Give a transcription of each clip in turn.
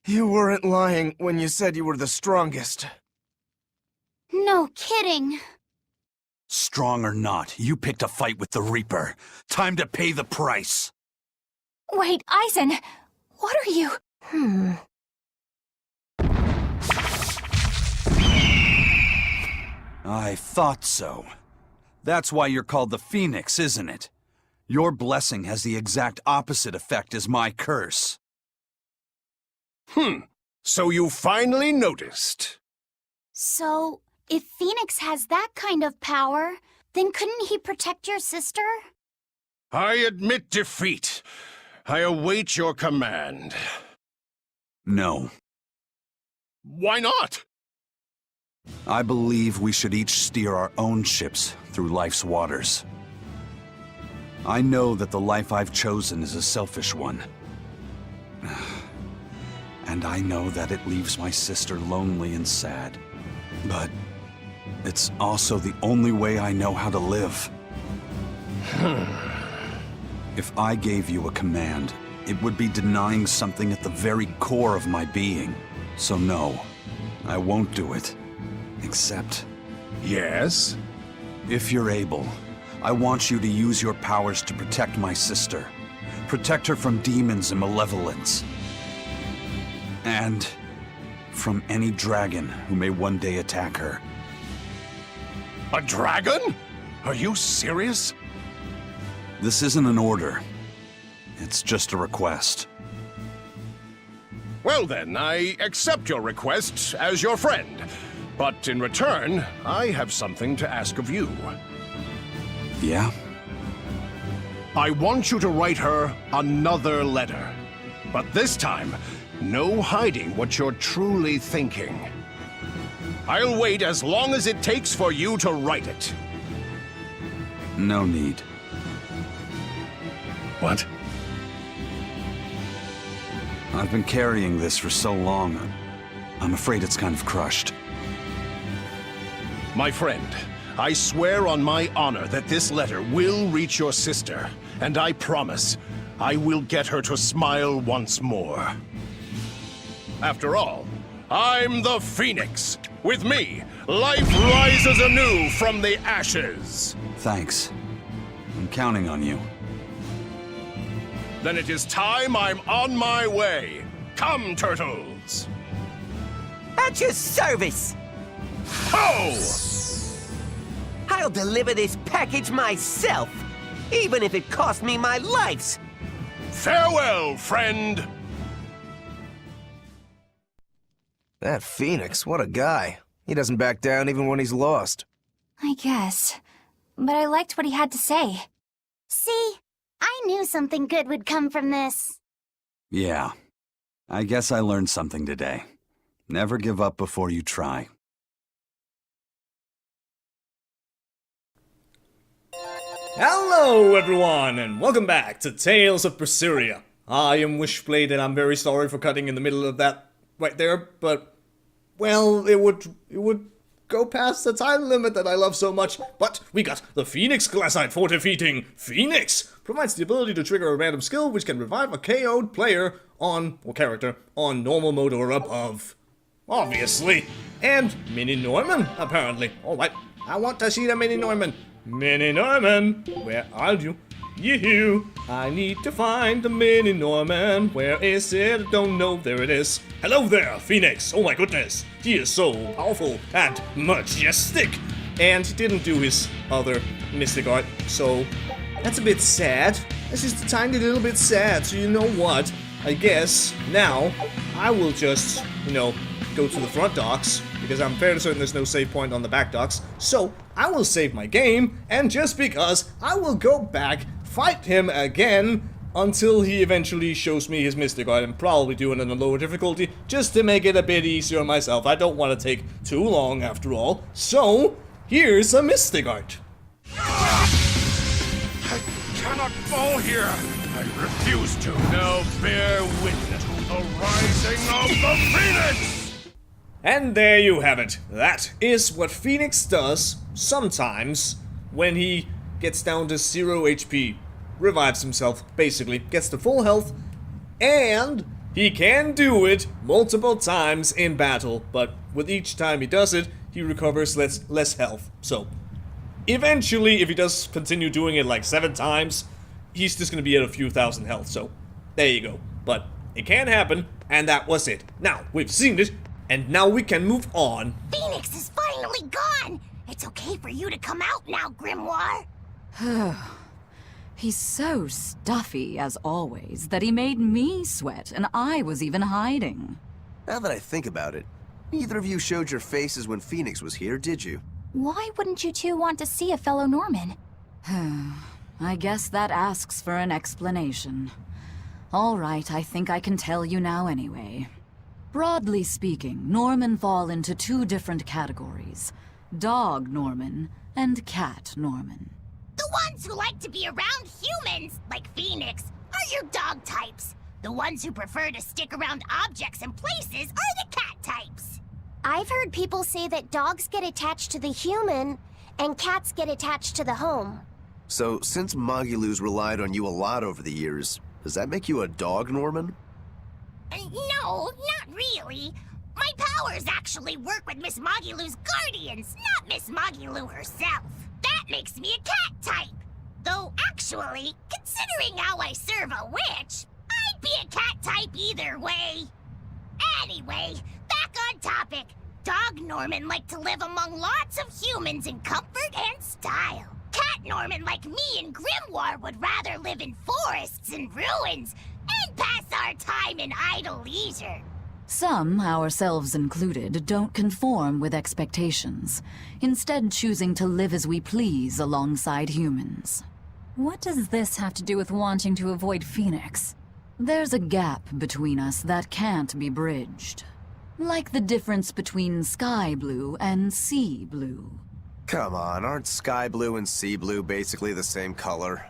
You weren't lying when you said you were the strongest. No kidding. Strong or not, you picked a fight with the Reaper. Time to pay the price. Wait, Eisen, what are you? I thought so. That's why you're called the Phoenix, isn't it? Your blessing has the exact opposite effect as my curse. So you finally noticed. So, if Phoenix has that kind of power, then couldn't he protect your sister? I admit defeat. I await your command. No. Why not? I believe we should each steer our own ships through life's waters. I know that the life I've chosen is a selfish one. And I know that it leaves my sister lonely and sad. But it's also the only way I know how to live. If I gave you a command, it would be denying something at the very core of my being. So no, I won't do it. Except, Yes? if you're able, I want you to use your powers to protect my sister. Protect her from demons and malevolence. And from any dragon who may one day attack her. A dragon? Are you serious? This isn't an order. It's just a request. Well then, I accept your request as your friend. But in return, I have something to ask of you. Yeah? I want you to write her another letter. But this time, no hiding what you're truly thinking. I'll wait as long as it takes for you to write it. No need. What? I've been carrying this for so long, I'm afraid it's kind of crushed. My friend, I swear on my honor that this letter will reach your sister, and I promise I will get her to smile once more. After all, I'm the Phoenix. With me, life rises anew from the ashes. Thanks. I'm counting on you. Then it is time I'm on my way. Come, turtles. At your service! Ho! I'll deliver this package myself, even if it costs me my life! Farewell, friend! That Phoenix, what a guy. He doesn't back down even when he's lost. I guess. But I liked what he had to say. See? I knew something good would come from this. Yeah. I guess I learned something today. Never give up before you try. Hello everyone, and welcome back to Tales of Berseria. I am Wishblade, and I'm very sorry for cutting in the middle of that right there, but, well, it would go past the time limit that I love so much. But we got the Phoenix Glassite for defeating Phoenix. Provides the ability to trigger a random skill which can revive a KO'd player or character on normal mode or above. Obviously. And Mini Norman, apparently. Alright, I want to see the Mini Norman. Mini Norman, where are you? You! I need to find the Mini Norman. Where is it? I don't know. There it is. Hello there, Phoenix. Oh my goodness. He is so powerful and majestic. And he didn't do his other mystic art, so that's a bit sad. That's just a tiny little bit sad. So you know what? I guess now I will just, go to the front docks, because I'm fairly certain there's no save point on the back docks. So I will save my game, and just because, I will go back, fight him again, until he eventually shows me his mystic art, and probably do it on a lower difficulty, just to make it a bit easier on myself. I don't want to take too long after all. So, here's a mystic art. I cannot fall here. I refuse to. Now bear witness to the rising of the Phoenix! And there you have it. That is what Phoenix does sometimes when he gets down to 0 HP. Revives himself, basically. Gets to full health, and He can do it multiple times in battle, but with each time he does it, he recovers less health. So, eventually, if he does continue doing it like 7 times, he's just gonna be at a few thousand health, so there you go. But it can happen, and that was it. Now, we've seen it, and now we can move on. Phoenix is finally gone! It's okay for you to come out now, Grimoire! He's so stuffy, as always, that he made me sweat, and I was even hiding. Now that I think about it, neither of you showed your faces when Phoenix was here, did you? Why wouldn't you two want to see a fellow Norman? I guess that asks for an explanation. All right, I think I can tell you now anyway. Broadly speaking, Norman fall into 2 different categories. Dog Norman and Cat Norman. The ones who like to be around humans, like Phoenix, are your dog types. The ones who prefer to stick around objects and places are the cat types. I've heard people say that dogs get attached to the human, and cats get attached to the home. So, since Magilus relied on you a lot over the years, does that make you a dog, Norman? No, not really. My powers actually work with Miss Magilou's guardians, not Miss Magilou herself. That makes me a cat type. Though, actually, considering how I serve a witch, I'd be a cat type either way. Anyway, back on topic. Dog Norman like to live among lots of humans in comfort and style. Cat Norman like me and Grimoire would rather live in forests and ruins and pass our time in idle leisure. Some, ourselves included, don't conform with expectations, instead choosing to live as we please alongside humans. What does this have to do with wanting to avoid Phoenix? There's a gap between us that can't be bridged. Like the difference between sky blue and sea blue. Come on, aren't sky blue and sea blue basically the same color?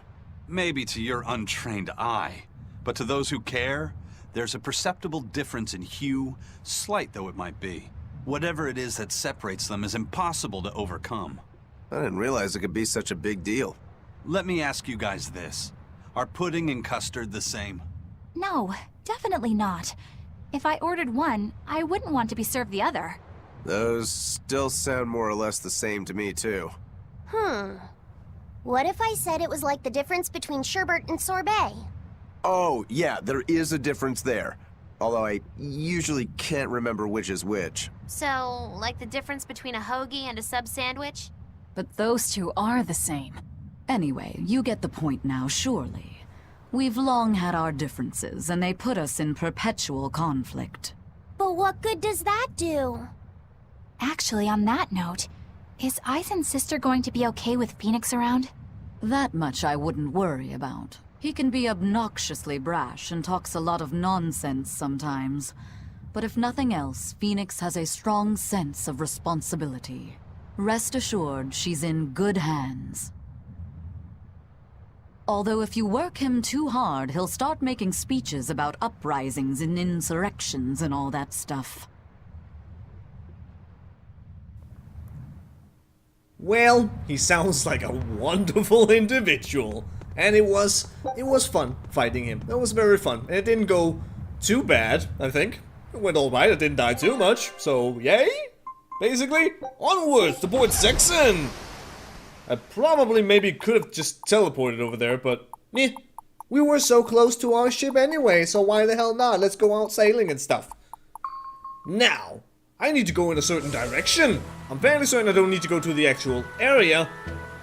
Maybe to your untrained eye, but to those who care, there's a perceptible difference in hue, slight though it might be. Whatever it is that separates them is impossible to overcome. I didn't realize it could be such a big deal. Let me ask you guys this. Are pudding and custard the same? No, definitely not. If I ordered one, I wouldn't want to be served the other. Those still sound more or less the same to me, too. What if I said it was like the difference between sherbet and sorbet? Oh, yeah, there is a difference there. Although I usually can't remember which is which. So, like the difference between a hoagie and a sub sandwich? But those 2 are the same. Anyway, you get the point now, surely. We've long had our differences, and they put us in perpetual conflict. But what good does that do? Actually, on that note, is Aizen's sister going to be okay with Phoenix around? That much I wouldn't worry about. He can be obnoxiously brash and talks a lot of nonsense sometimes. But if nothing else, Phoenix has a strong sense of responsibility. Rest assured, she's in good hands. Although if you work him too hard, he'll start making speeches about uprisings and insurrections and all that stuff. Well, he sounds like a wonderful individual. And it was fun fighting him. It was very fun. It didn't go too bad, I think. It went alright, it didn't die too much. So, yay! Basically, onwards to Port Saxon! I probably maybe could have just teleported over there, but meh. We were so close to our ship anyway, so why the hell not? Let's go out sailing and stuff. Now, I need to go in a certain direction. I'm fairly certain I don't need to go to the actual area,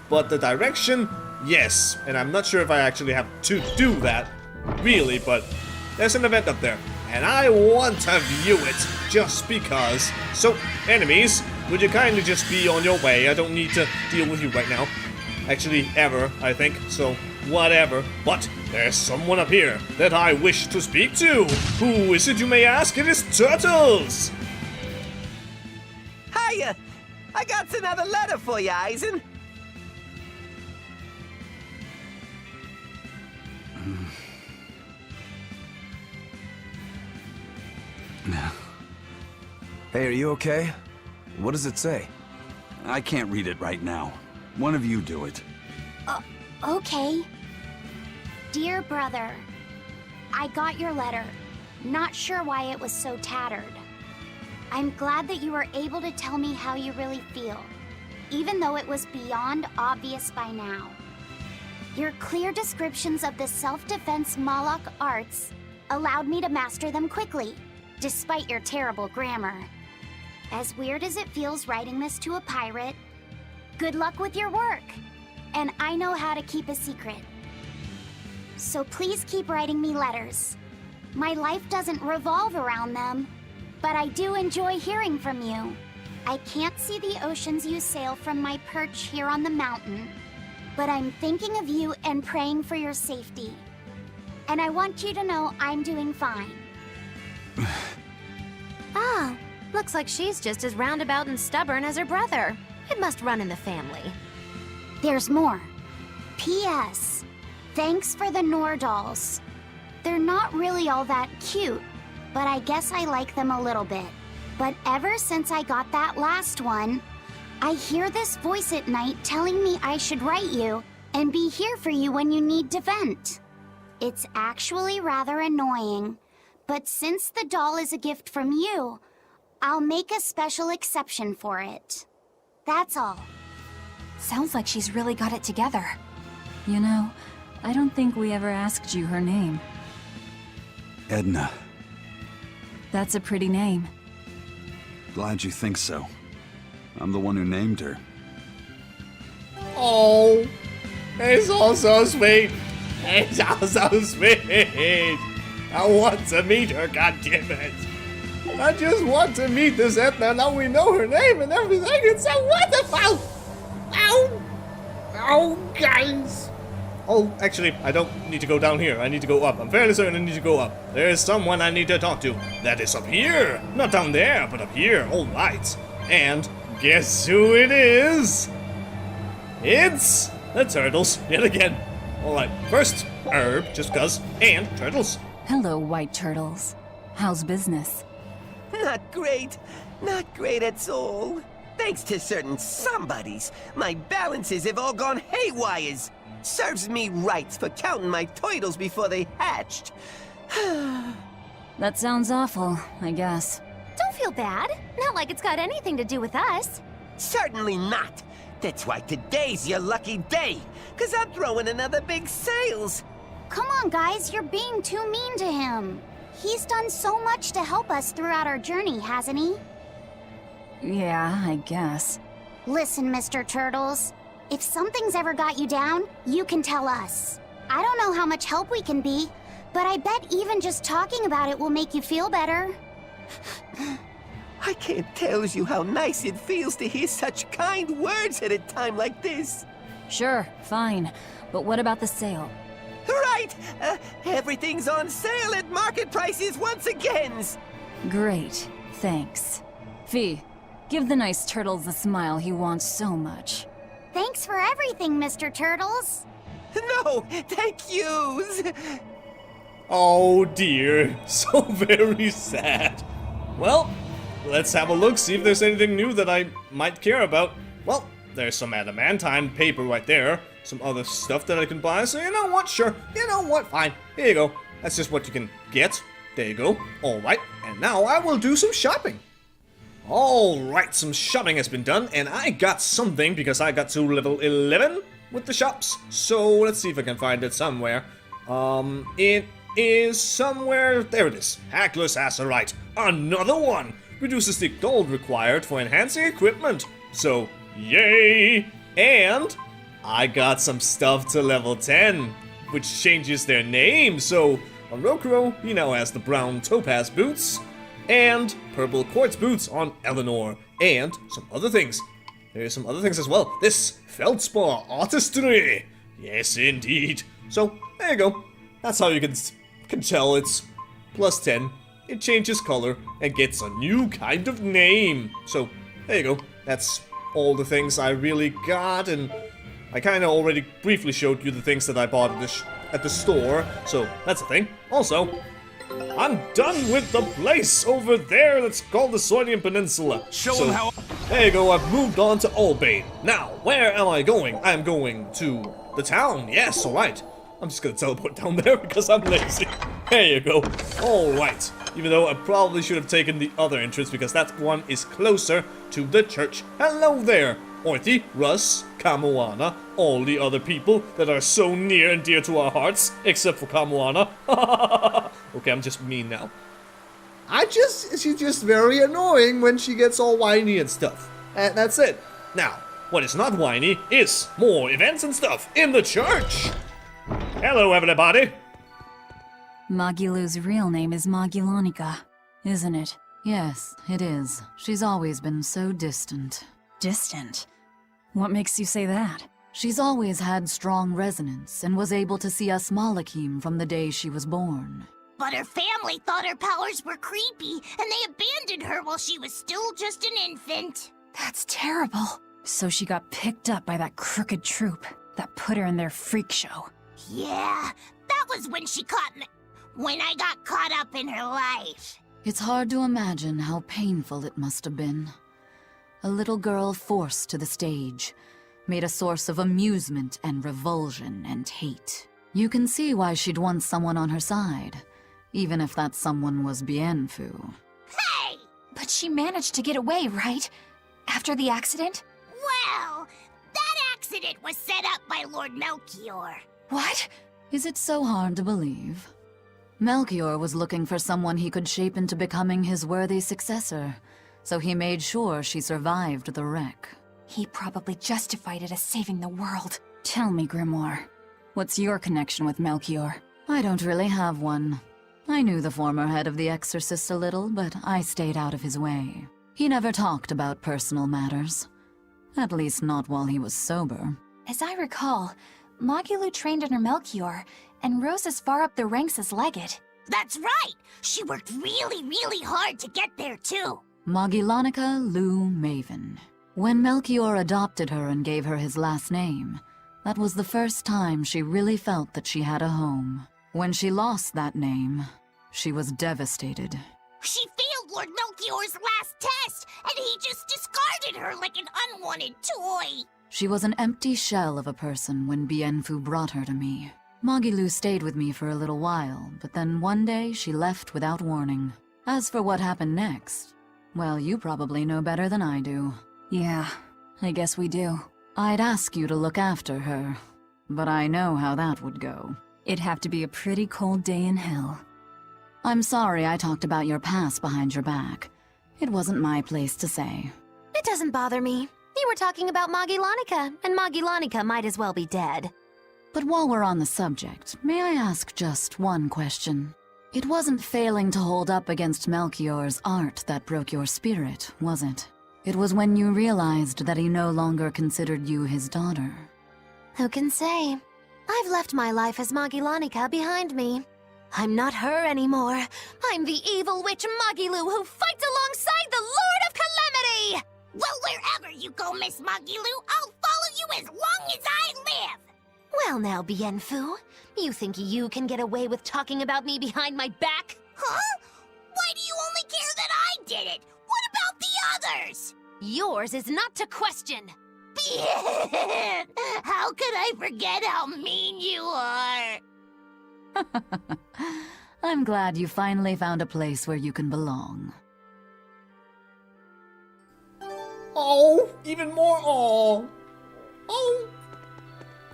but the direction, yes. And I'm not sure if I actually have to do that, really, but there's an event up there. And I want to view it, just because. So, enemies, would you kindly just be on your way? I don't need to deal with you right now. Actually, ever, I think. So, whatever. But there's someone up here that I wish to speak to. Who is it, you may ask? It is Turtles! Hiya! I got another letter for you, Aizen. Hey, are you okay? What does it say? I can't read it right now. One of you do it. Okay. Dear brother, I got your letter. not sure why it was so tattered. I'm glad that you were able to tell me how you really feel, even though it was beyond obvious by now. Your clear descriptions of the self-defense Malak arts allowed me to master them quickly, despite your terrible grammar. As weird as it feels writing this to a pirate, good luck with your work, and I know how to keep a secret. So please keep writing me letters. My life doesn't revolve around them, but I do enjoy hearing from you. I can't see the oceans you sail from my perch here on the mountain, but I'm thinking of you and praying for your safety. And I want you to know I'm doing fine. Ah, looks like she's just as roundabout and stubborn as her brother. It must run in the family. There's more. P.S. Thanks for the Nordals. They're not really all that cute, but I guess I like them a little bit. But ever since I got that last one, I hear this voice at night telling me I should write you and be here for you when you need to vent. It's actually rather annoying, but since the doll is a gift from you, I'll make a special exception for it. That's all. Sounds like she's really got it together. You know, I don't think we ever asked you her name. Edna. That's a pretty name. Glad you think so. I'm the one who named her. Oh, it's all so sweet. It's all so sweet. I want to meet her, goddammit. I just want to meet this Edna. Now we know her name and everything. It's so wonderful. Ow. Oh, guys. Oh, actually, I don't need to go down here. I need to go up. I'm fairly certain I need to go up. There is someone I need to talk to. That is up here. Not down there, but up here. All right. And guess who it is? It's the turtles, yet again. All right, first, herb, just cuz, and turtles. Hello, white turtles. How's business? Not great. Not great at all. Thanks to certain somebodies, my balances have all gone haywires. Serves me right for counting my turtles before they hatched. That sounds awful, I guess. Don't feel bad. Not like it's got anything to do with us. Certainly not. That's why today's your lucky day, because I'm throwing another big sales. Come on, guys, you're being too mean to him. He's done so much to help us throughout our journey, hasn't he? Yeah, I guess. Listen, Mr. Turtles. If something's ever got you down, you can tell us. I don't know how much help we can be, but I bet even just talking about it will make you feel better. I can't tell you how nice it feels to hear such kind words at a time like this. Sure, fine. But what about the sale? Right! Everything's on sale at market prices once again! Great, thanks. Fee, give the nice turtles the smile he wants so much. Thanks for everything, Mr. Turtles. No, thank yous! Oh dear, so very sad. Well, let's have a look, see if there's anything new that I might care about. Well, there's some adamantine paper right there. Some other stuff that I can buy, so you know what, sure. You know what, fine. Here you go. That's just what you can get. There you go. Alright, and now I will do some shopping. Alright, some shopping has been done, and I got something because I got to level 11 with the shops. So, let's see if I can find it somewhere. It is somewhere... There it is. Hackler's Azurite. Another one! Reduces the gold required for enhancing equipment. So, yay! And I got some stuff to level 10, which changes their name. So, on Rokuro, he now has the brown topaz boots, and purple quartz boots on Eleanor, and some other things. There's some other things as well. This feldspar artistry. Yes, indeed. So, there you go. That's how you can tell it's plus 10. It changes color and gets a new kind of name. So, there you go. That's all the things I really got, and I kind of already briefly showed you the things that I bought at the store, so that's a thing. Also, I'm done with the place over there that's called the Soinian Peninsula. Show them how... There you go, I've moved on to Albane. Now, where am I going? I'm going to the town, yes, alright. I'm just gonna teleport down there because I'm lazy. There you go. Alright. Even though I probably should have taken the other entrance because that one is closer to the church. Hello there, Orthi, Russ, Kamoana, all the other people that are so near and dear to our hearts, except for Kamoana. Okay, I'm just mean now. She's just very annoying when she gets all whiny and stuff. And that's it. Now, what is not whiny is more events and stuff in the church. Hello, everybody. Magilu's real name is Magilonica, isn't it? Yes, it is. She's always been so distant. Distant? What makes you say that? She's always had strong resonance and was able to see us Malakim from the day she was born. But her family thought her powers were creepy, and they abandoned her while she was still just an infant. That's terrible. So she got picked up by that crooked troop that put her in their freak show. Yeah, that was when when I got caught up in her life. It's hard to imagine how painful it must have been. A little girl forced to the stage, made a source of amusement and revulsion and hate. You can see why she'd want someone on her side, even if that someone was Bienfu. Hey! But she managed to get away, right? After the accident? Well, that accident was set up by Lord Meirchio. What? Is it so hard to believe? Meirchio was looking for someone he could shape into becoming his worthy successor, so he made sure she survived the wreck. He probably justified it as saving the world. Tell me, Grimoire, what's your connection with Meirchio? I don't really have one. I knew the former head of the Exorcist a little, but I stayed out of his way. He never talked about personal matters. At least not while he was sober. As I recall, Magilu trained under Meirchio and rose as far up the ranks as Legate. That's right! She worked really, really hard to get there, too. Magilonica Lou Maven. When Meirchio adopted her and gave her his last name, that was the first time she really felt that she had a home. When she lost that name, she was devastated. She failed Lord Meirchio's last test, and he just discarded her like an unwanted toy. She was an empty shell of a person when Bienfu brought her to me. Magilu stayed with me for a little while, but then one day she left without warning. As for what happened next, well, you probably know better than I do. Yeah, I guess we do. I'd ask you to look after her, but I know how that would go. It'd have to be a pretty cold day in hell. I'm sorry I talked about your past behind your back. It wasn't my place to say. It doesn't bother me. You were talking about Magilonica, and Magilonica might as well be dead. But while we're on the subject, may I ask just one question? It wasn't failing to hold up against Meirchio's art that broke your spirit, was it? It was when you realized that he no longer considered you his daughter. Who can say? I've left my life as Magilonica behind me. I'm not her anymore. I'm the evil witch Magilu who fights alongside the Lord of Calamity! Well, wherever you go, Miss Magilu, I'll follow you as long as I live! Well now, Bienfu, you think you can get away with talking about me behind my back? Huh? Why do you only care that I did it? What about the others? Yours is not to question. How could I forget how mean you are? I'm glad you finally found a place where you can belong. Oh, even more aw. Oh.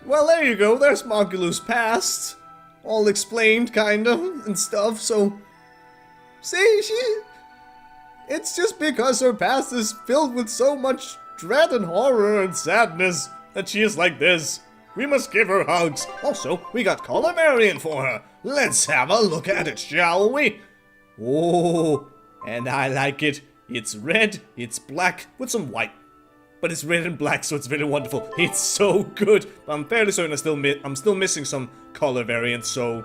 Well, there you go. There's Magilu's past. All explained, kinda, and stuff, so... See, it's just because her past is filled with so much dread and horror and sadness that she is like this. We must give her hugs. Also, we got color variant for her. Let's have a look at it, shall we? Oh, and I like it. It's red, it's black, with some white. But it's red and black, so it's very wonderful. It's so good. But I'm fairly certain I'm still missing some color variants, so...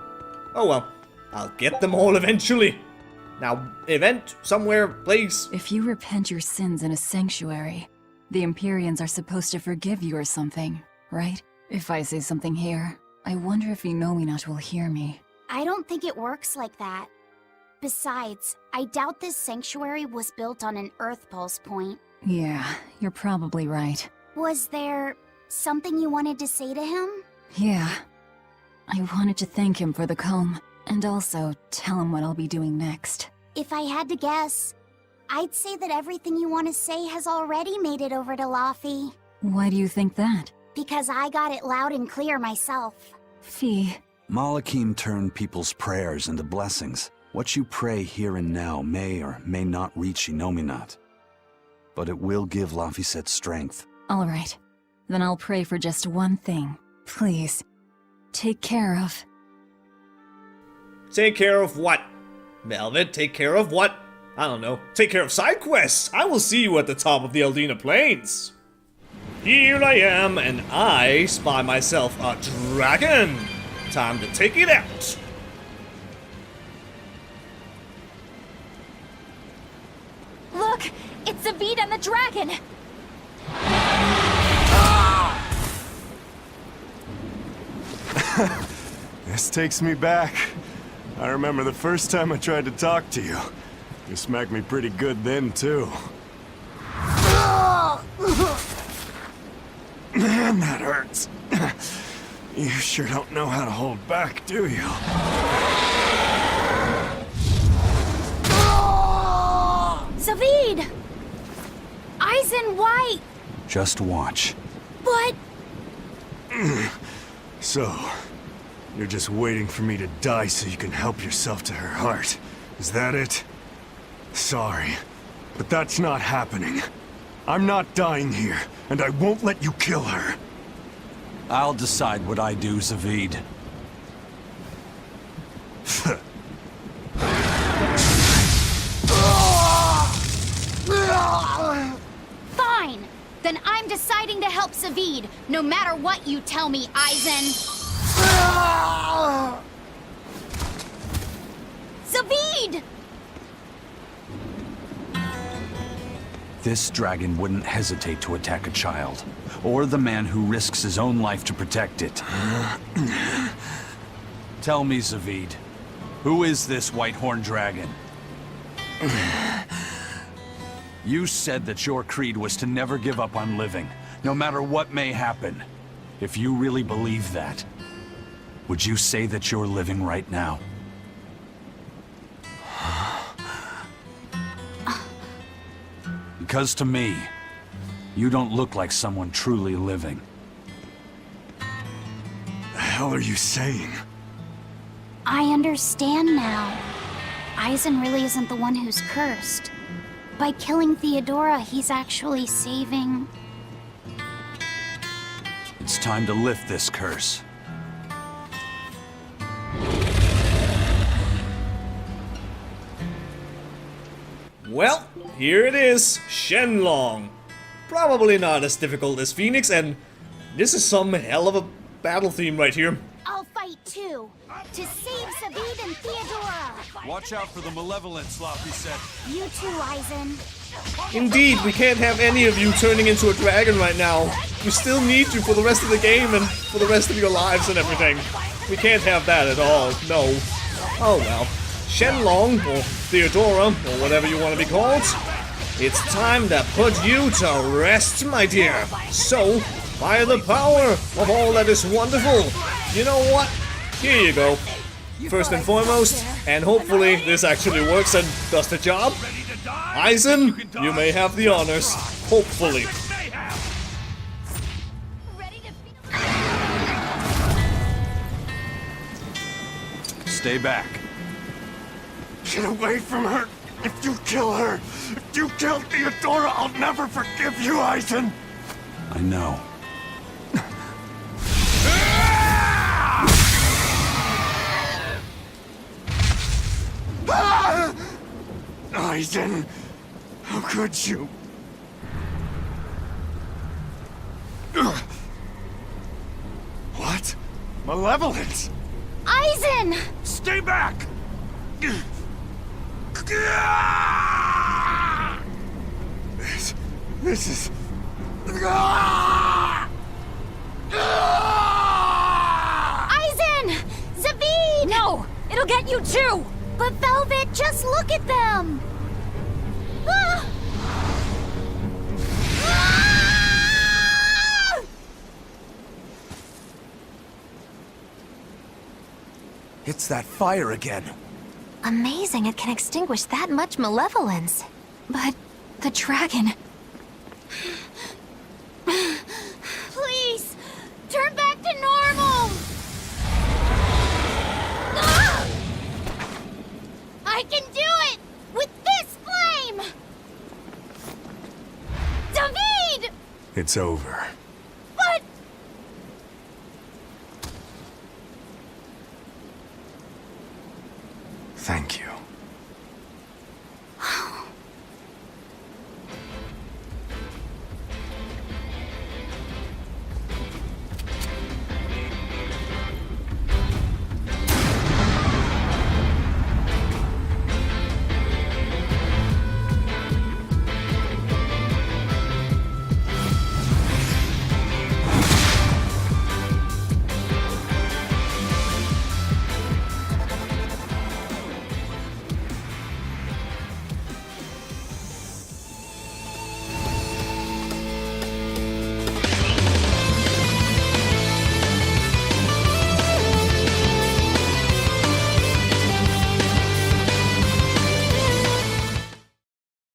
Oh well, I'll get them all eventually. Now, event, somewhere, place. If you repent your sins in a sanctuary, the Empyreans are supposed to forgive you or something, right? If I say something here, I wonder if Phenomenot will hear me. I don't think it works like that. Besides, I doubt this sanctuary was built on an Earth Pulse point. Yeah, you're probably right. Was there something you wanted to say to him? Yeah. I wanted to thank him for the comb, and also tell him what I'll be doing next. If I had to guess, I'd say that everything you want to say has already made it over to Laffy. Why do you think that? Because I got it loud and clear myself. Fee. Malakim turned people's prayers into blessings. What you pray here and now may or may not reach Inominat. But it will give Laphicet strength. All right. Then I'll pray for just one thing. Please. Take care of... Take care of what? Velvet, take care of what? I don't know. Take care of side quests. I will see you at the top of the Aldina Plains. Here I am, and I spy myself a dragon. Time to take it out. Look! It's Zavid and the dragon! This takes me back. I remember the first time I tried to talk to you. You smacked me pretty good then, too. Man, that hurts. You sure don't know how to hold back, do you? Zavid! Eisen, why? Just watch. But... So, you're just waiting for me to die so you can help yourself to her heart. Is that it? Sorry, but that's not happening. I'm not dying here, and I won't let you kill her. I'll decide what I do, Zavid. Fine! Then I'm deciding to help Zavid, no matter what you tell me, Eisen. Zavid! This dragon wouldn't hesitate to attack a child, or the man who risks his own life to protect it. Tell me, Zavid, who is this white-horned dragon? You said that your creed was to never give up on living, no matter what may happen. If you really believe that, would you say that you're living right now? Because to me, you don't look like someone truly living. The hell are you saying? I understand now. Eisen really isn't the one who's cursed. By killing Theodora, he's actually saving... It's time to lift this curse. Well, here it is, Shenlong. Probably not as difficult as Phoenix, and this is some hell of a battle theme right here. I'll fight too, to save Zavid and Theodora. Watch out for the malevolence, Laphicet. You too, Eisen. Indeed, we can't have any of you turning into a dragon right now. We still need you for the rest of the game and for the rest of your lives and everything. We can't have that at all, no. Oh well. Shenlong, or Theodora, or whatever you want to be called, it's time to put you to rest, my dear. So, by the power of all that is wonderful, you know what? Here you go. First and foremost, and hopefully this actually works and does the job, Eisen, you may have the honors. Hopefully. Stay back. Get away from her! If you kill her! If you kill Theodora, I'll never forgive you, Eisen! I know. Eisen! How could you? What? Malevolence? Eisen! Stay back! This is... Eisen! Zavid! No! It'll get you too! But Velvet, just look at them! Ah! Ah! It's that fire again. Amazing it can extinguish that much malevolence. But the dragon... Please, turn back to normal! Ah! I can do it! With this flame! David! It's over.